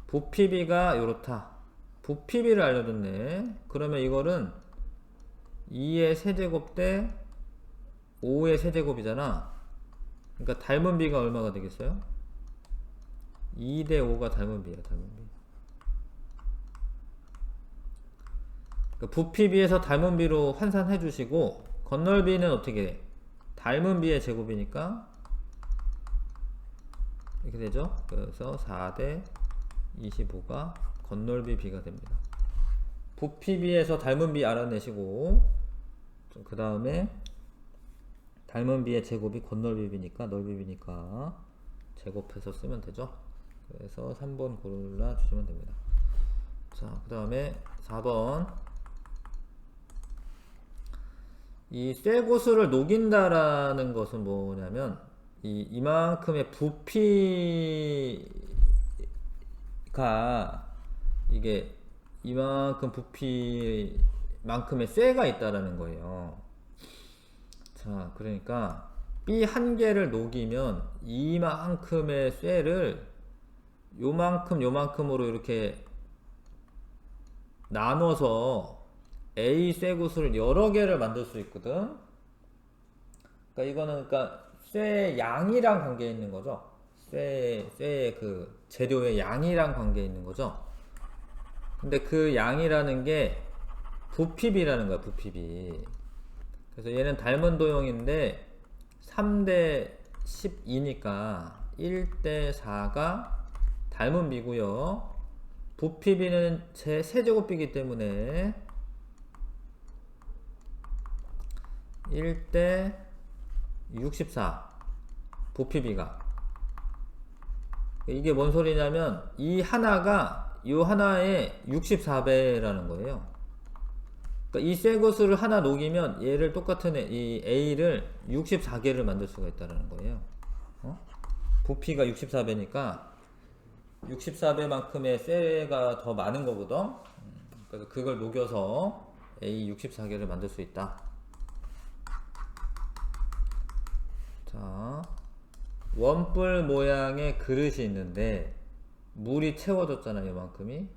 부피비가 요렇다. 부피비를 알려줬네. 그러면 이거는 2의 세제곱 대 5의 세제곱이잖아. 그러니까 닮은 비가 얼마가 되겠어요? 2대 5가 닮은 비야, 닮은 비. 그러니까 부피비에서 닮은 비로 환산해 주시고, 건널비는 어떻게 돼? 닮은 비의 제곱이니까 이렇게 되죠. 그래서 4대 25가 건널비 비가 됩니다. 부피비에서 닮은 비 알아내시고, 그 다음에 닮은 비의 제곱이 건널비비니까, 넓이비니까 제곱해서 쓰면 되죠. 그래서 3번 골라 주시면 됩니다. 자, 그 다음에 4번. 이 쇠고수를 녹인다라는 것은 뭐냐면, 이만큼의 부피가, 이게 이만큼 부피만큼의 쇠가 있다라는 거예요. 자, 그러니까 B 한 개를 녹이면 이만큼의 쇠를 요만큼으로 이렇게 나눠서 A 쇠구슬을 여러 개를 만들 수 있거든. 그러니까 이거는 쇠 양이랑 관계 있는 거죠. 쇠의 그 재료의 양이랑 관계 있는 거죠. 근데 그 양이라는 게 부피비라는 거야, 부피비. 그래서 얘는 닮은 도형인데 3대 12니까 1대 4가 닮은 비고요. 부피비는 제 세제곱비이기 때문에 1대 64 부피비가, 이게 뭔 소리냐면 이 하나가 이 하나의 64배라는 거예요. 그러니까 이 쇠구슬을 하나 녹이면 얘를 똑같은 이 A를 64개를 만들 수가 있다는 거예요. 부피가 64배니까 64배만큼의 쇠가 더 많은 거거든. 그래서 그걸 녹여서 A 64개를 만들 수 있다. 자, 원뿔 모양의 그릇이 있는데 물이 채워졌잖아요, 이만큼이.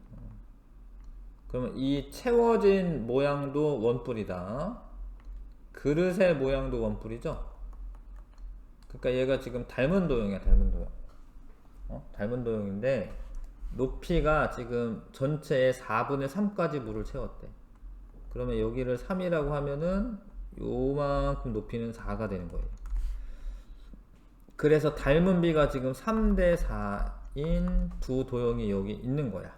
그러면 이 채워진 모양도 원뿔이다. 그릇의 모양도 원뿔이죠. 그러니까 얘가 지금 닮은 도형이야, 닮은 도형. 닮은 도형인데 높이가 지금 전체의 4분의 3까지 물을 채웠대. 그러면 여기를 3이라고 하면은 요만큼 높이는 4가 되는 거예요. 그래서 닮은 비가 지금 3대 4인 두 도형이 여기 있는 거야.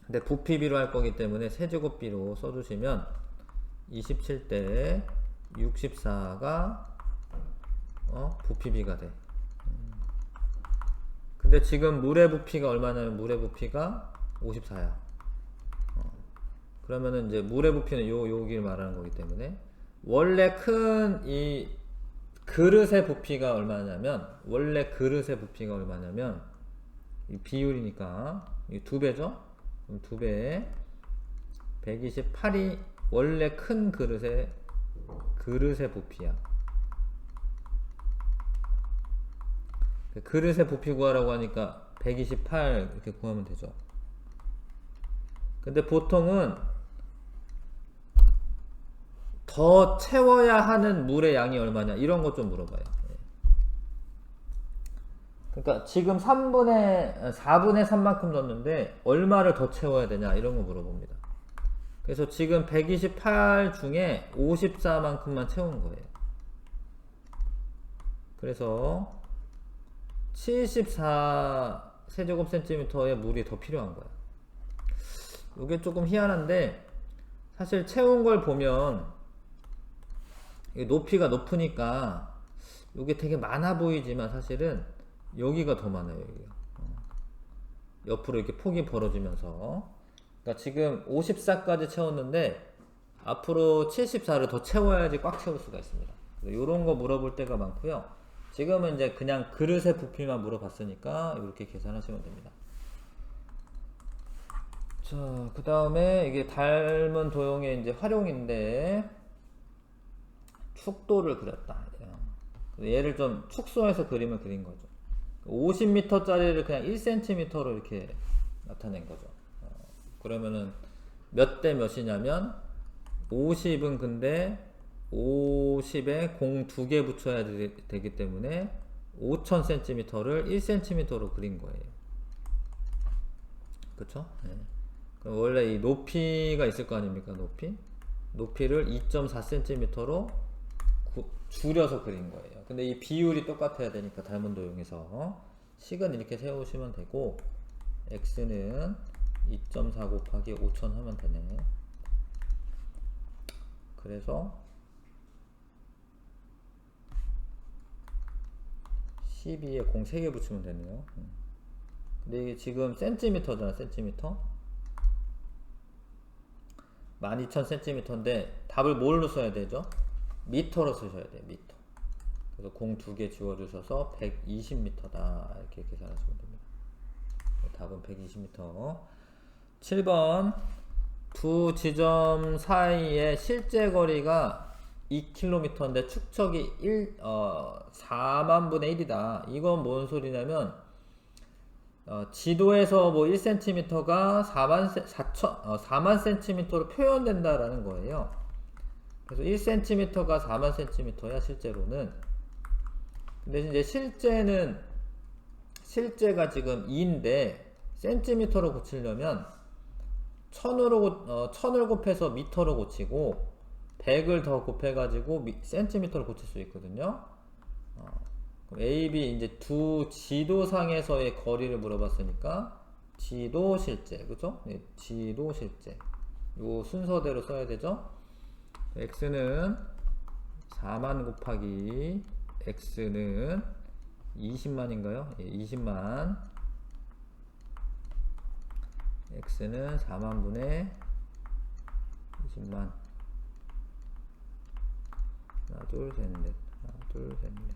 근데 부피비로 할 거기 때문에 세제곱비로 써주시면 27대 64가 부피비가 돼. 근데 지금 물의 부피가 얼마냐면 물의 부피가 54야. 그러면은 이제 물의 부피는 여기를 말하는 거기 때문에 원래 큰 이 그릇의 부피가 얼마냐면, 원래 그릇의 부피가 얼마냐면 이 비율이니까 이 2배죠. 그럼 2배에 128이 원래 큰 그릇의 부피야. 그릇의 부피 구하라고 하니까 128 이렇게 구하면 되죠. 근데 보통은 더 채워야 하는 물의 양이 얼마냐 이런 것 좀 물어봐요. 그러니까 지금 4분의 3만큼 넣었는데 얼마를 더 채워야 되냐 이런 거 물어봅니다. 그래서 지금 128 중에 54만큼만 채우는 거예요. 그래서 74 세제곱센티미터의 물이 더 필요한 거야. 이게 조금 희한한데 사실 채운 걸 보면 높이가 높으니까 이게 되게 많아 보이지만 사실은 여기가 더 많아요. 여기가. 옆으로 이렇게 폭이 벌어지면서, 그러니까 지금 54까지 채웠는데 앞으로 74를 더 채워야지 꽉 채울 수가 있습니다. 이런 거 물어볼 때가 많고요. 지금은 이제 그냥 그릇의 부피만 물어봤으니까 이렇게 계산하시면 됩니다. 자, 그 다음에 이게 닮은 도형의 이제 활용인데 축도를 그렸다. 얘를 좀 축소해서 그림을 그린 거죠. 50m 짜리를 그냥 1cm로 이렇게 나타낸 거죠. 그러면은 몇 대 몇이냐면 50은 근데 50에 공 2개 붙여야 되기 때문에 5000cm를 1cm로 그린 거예요. 그쵸? 네. 그럼 원래 이 높이가 있을 거 아닙니까? 높이를 2.4cm로 줄여서 그린 거예요. 근데 이 비율이 똑같아야 되니까 닮은도형에서 식은 이렇게 세우시면 되고, x는 2.4 곱하기 5000 하면 되네. 그래서 12에 공 3개 붙이면 되네요. 근데 이게 지금 센티미터잖아, 센티미터. 12000cm인데 답을 뭘로 써야 되죠? 미터로 쓰셔야 돼요, 미터. 그래서 공 2개 지워주셔서 120m다 이렇게 계산하시면 됩니다. 답은 120m. 7번 두 지점 사이의 실제 거리가 2km인데 축척이 4만분의 1이다. 이건 뭔 소리냐면 지도에서 뭐 1cm가 4만 cm로 표현된다라는 거예요. 그래서 1cm가 4만 cm야 실제로는. 근데 이제 실제가 지금 2인데 cm로 고치려면 1000을 곱해서 미터로 고치고 100을 더 곱해가지고 cm로 고칠 수 있거든요. 그럼 A, B 이제 두 지도상에서의 거리를 물어봤으니까 지도 실제, 그죠? 네, 지도 실제. 요 순서대로 써야 되죠? x는 4만 곱하기 x는 20만인가요? 예, 20만. x는 4만 분의 20만. 하나, 둘, 셋, 넷. 하나, 둘, 셋, 넷.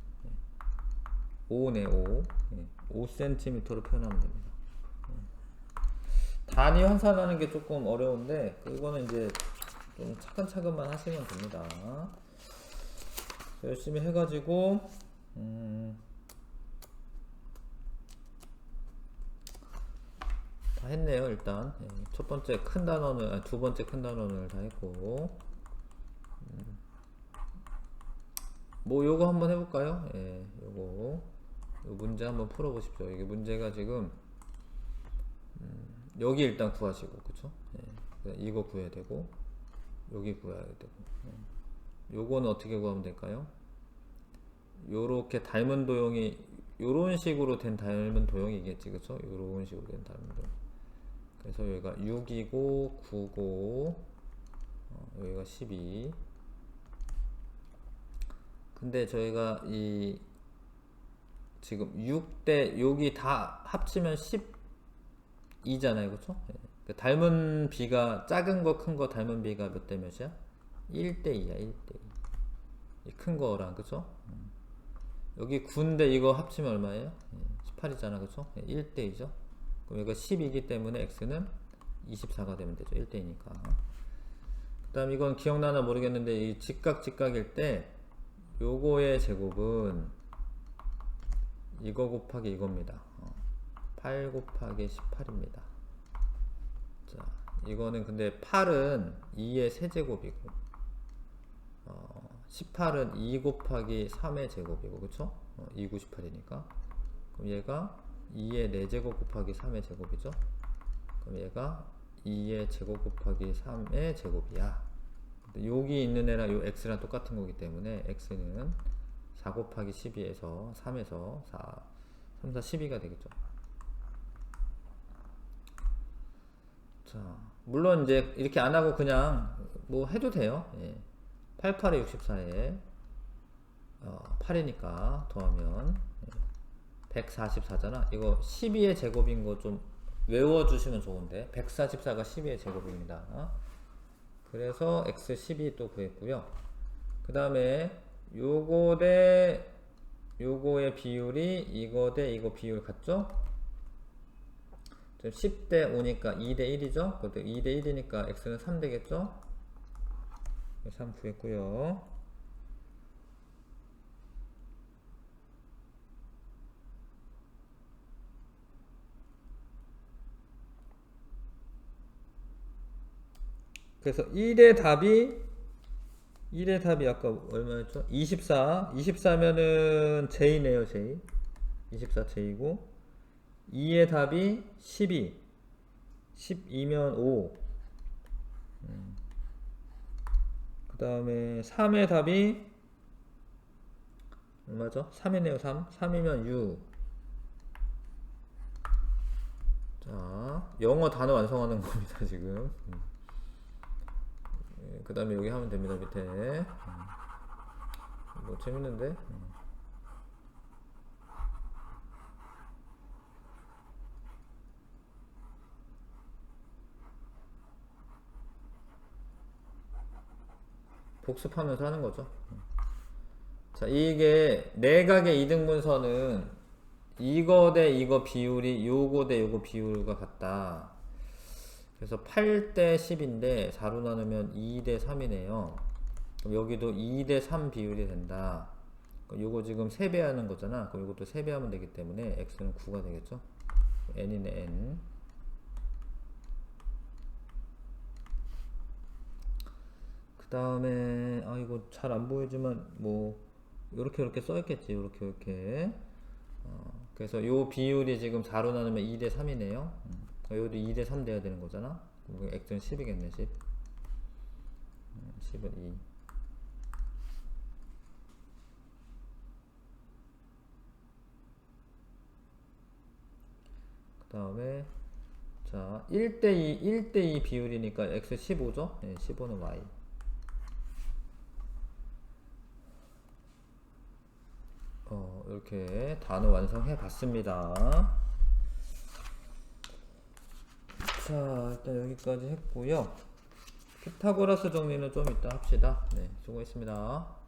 5네, 5. 5cm로 표현하면 됩니다. 단위 환산하는 게 조금 어려운데, 그거는 이제 좀 차근차근만 하시면 됩니다. 열심히 해가지고, 다 했네요, 일단. 첫 번째 큰 단원을, 두 번째 큰 단원을 다 했고, 뭐, 요거 한번 해볼까요? 예, 요거 문제 한번 풀어보십시오. 이게 문제가 지금, 여기 일단 구하시고, 그쵸? 예, 이거 구해야 되고, 여기 구해야 되고, 요거는 어떻게 구하면 될까요? 요렇게 닮은 도형이, 요런 식으로 된 닮은 도형이겠지, 그쵸? 요런 식으로 된 닮은 도형. 그래서 여기가 6이고, 9고, 여기가 12. 근데 저희가 지금 6대 여기 다 합치면 12잖아요, 그쵸? 그 닮은 비가 작은 거 큰 거 닮은 비가 몇 대 몇이야? 1대 2야, 1대 2. 큰 거랑, 그쵸? 여기 9인데 이거 합치면 얼마예요? 18이잖아, 그쵸? 1대 2죠? 그럼 이거 10이기 때문에 x는 24가 되면 되죠. 1대 2니까. 그 다음 이건 기억나나 모르겠는데 이 직각일 때 요거의 제곱은 이거 곱하기 이겁니다. 8 곱하기 18입니다. 자, 이거는 근데 8은 2의 세제곱이고 18은 2 곱하기 3의 제곱이고, 그쵸? 2, 9, 18이니까. 그럼 얘가 2의 4제곱 곱하기 3의 제곱이죠? 그럼 얘가 2의 제곱 곱하기 3의 제곱이야. 여기 있는 애랑 요 x랑 똑같은 거기 때문에 x는 4 곱하기 12에서 3에서 4, 3, 4, 12가 되겠죠. 자, 물론 이제 이렇게 안 하고 그냥 뭐 해도 돼요. 예. 8, 8에 64에 8이니까 더하면 144잖아. 이거 12의 제곱인 거 좀 외워주시면 좋은데 144가 12의 제곱입니다. 그래서 x 12 또 구했고요. 그 다음에 요거 대 요거의 비율이 이거 대 이거 비율 같죠? 10대 5니까 2대 1이죠? 2대 1이니까 x는 3 되겠죠? 3 구했고요. 그래서 1의 답이 1의 답이 아까 얼마였죠? 24. 24면은 J네요, J. 24J고 2의 답이 12. 12면 5. 그 다음에 3의 답이 얼마죠? 3이네요, 3. 3이면 6. 자, 영어 단어 완성하는 겁니다, 지금. 그 다음에 여기 하면 됩니다, 밑에. 뭐 재밌는데? 복습하면서 하는 거죠. 자, 이게 내각의 이등분선은 이거 대 이거 비율이 요거 대 요거 비율과 같다. 그래서 8대 10인데 4로 나누면 2대 3이네요. 그럼 여기도 2대 3 비율이 된다. 요거 지금 3배 하는 거잖아. 그럼 요것도 3배 하면 되기 때문에 x는 9가 되겠죠. n이네 n. 그 다음에 이거 잘 안 보이지만 뭐 요렇게 써있겠지. 요렇게 그래서 요 비율이 지금 4로 나누면 2대 3이네요. 여기도 2대 3 돼야 되는 거잖아. 그럼 x는 10이겠네. 10. 10은 2. 그 다음에 자 1대2 비율이니까 x 15죠. 네, 15는 y. 이렇게 단어 완성해 봤습니다. 자, 일단 여기까지 했고요. 피타고라스 정리는 좀 이따 합시다. 네, 수고했습니다.